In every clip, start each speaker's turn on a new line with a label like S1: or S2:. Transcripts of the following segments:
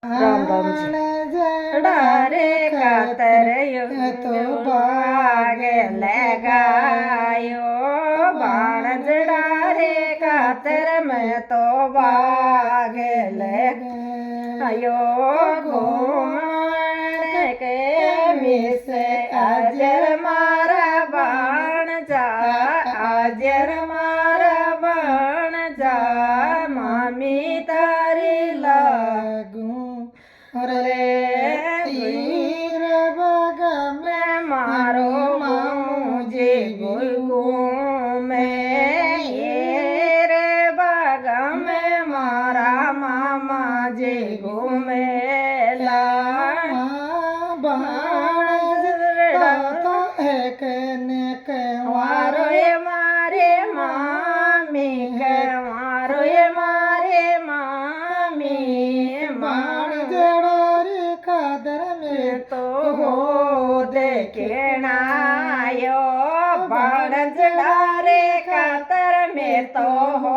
S1: રામ રે કાતર તો ભાગે લગાયો બાણજડા રે કાતર મેં તો ભાગે લગાયો ઘૂમણ કે મિસે અજર મારા બાણ જા અજર મારા બાણ જા મામી તારી લાગું રે તીર બગમે મારો મામુજી ગુલગું મેં રે બગમે મારા મામાજી ઘુમેલા બાણ વારો એ મારે મામી કે વારો એ મારે મામી બાણ તો હો દેખણાયો બાણજડા રે ખાતર મેં તો હો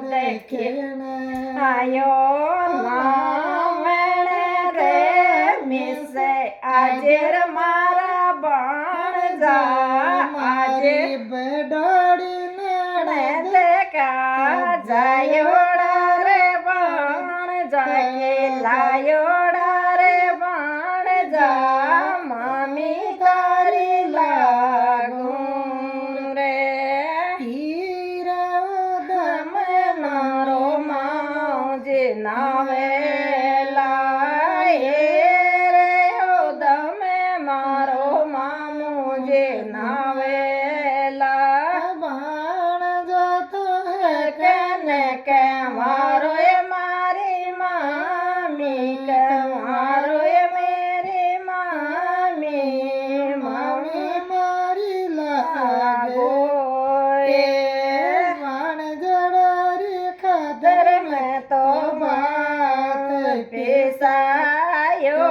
S1: દેખણાયો નામણે રે મિસે આજેર મારા બાણ જા આજે બડોડી નડે દેખા જાયોડા રે બાણ જા કે લાયોડા રે મામી તારી લાગું રે હીરવદમ મારો મામોજી નાવેલા રે ઉદમે મારો મામોજી નાવેલા બાણ જતો હે કેને કે મારો એ મારી મામી કે મારો એ પેસાયો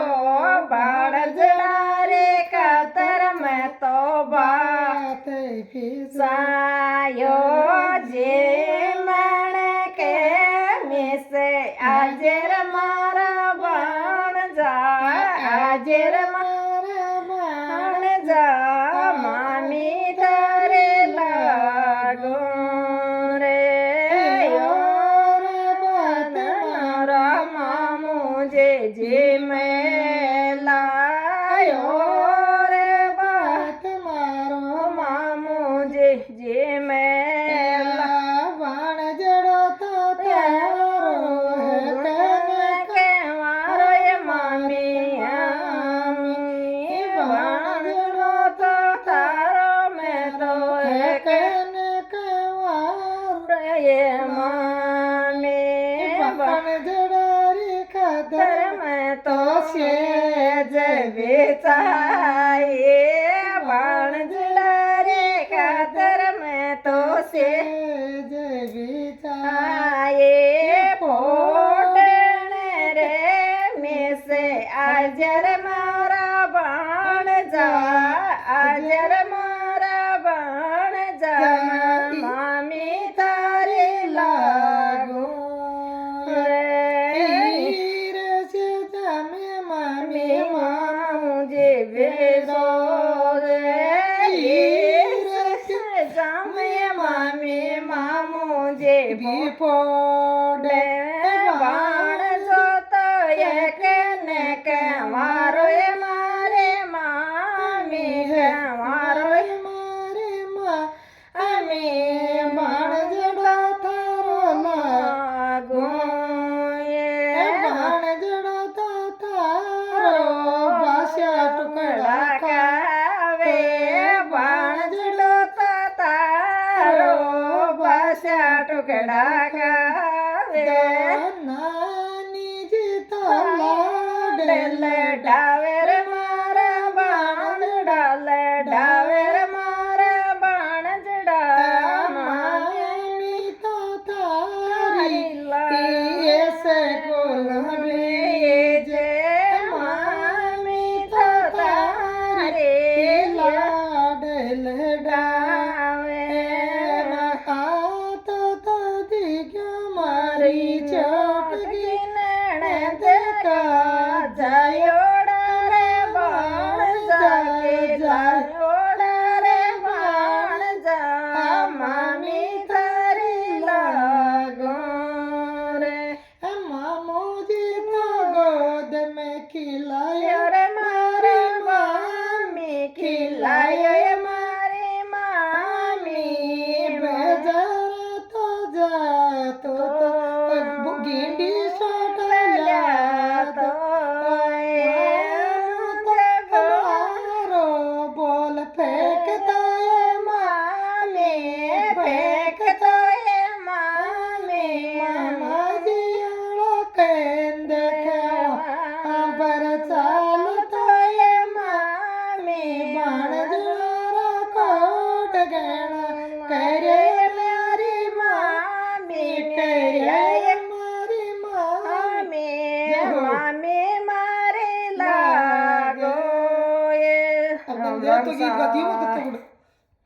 S1: બાણજડા રે ખાતર મેં તો બાત પેસાયો જે મણ કે મિસે આજેર મારા બાણ જા આજેર મારા બાણ જા મામી તારે લાગું રે જે મેં લાયો રે બાત મારો મામો જે મેં બાણજડો તો તારો કે મારો એ મામી બાણજડો તો તારો મેં તો કને કવારો એ મામી બાણજડો મેં તો છે જે વેચાય બાણજડા રે ખાતર મેં તો છે જે વેચાય પોટણે રે મિસે આજર મારા બાણ જા આજર મારા બાણ જા મામી તારી લાગું વેસો રે જામે મામી મામું ભીપોડે બાણ જોતો કે ને કે મારો એ મારે મામી કે મારો એ મારે મામી બાણ જડો તારો લાગું બાણ જડો તો તારો ટુકડા કાવે બાણજડો તો તારો ભાષા ટુકડા કાવે નાની જી તો લડાવે રે મારા બાણજડા લડાવે રે મારા બાણજડા મામી તો તારી એસે ગોલમે જે લડાવે તો દીગ્યો મારી ચોટકી નણંદ જાયોડા રે ભાણજા કે જાયોડા રે ભાણજા મામી તારી લાગો રે
S2: મામોજી તો ગોદ મેં ખિલાયો
S1: રે મારી મામી ખિલાયો એ મારી મામી
S2: બજાર તો જાતો તો ગીંડી સોટલ્યા તો બોલ ફેંકતો એ
S1: મામી ફેંકતો એ મામી
S2: મામાજી આળો કેંદ પર ચાલતો
S1: એ મામી
S2: બાણજોરા કોટ ગણ કરે મારી
S1: મામી
S2: કરે મારી
S1: મામી મામી મારી લાગો એ
S2: તો ગીત ધીમું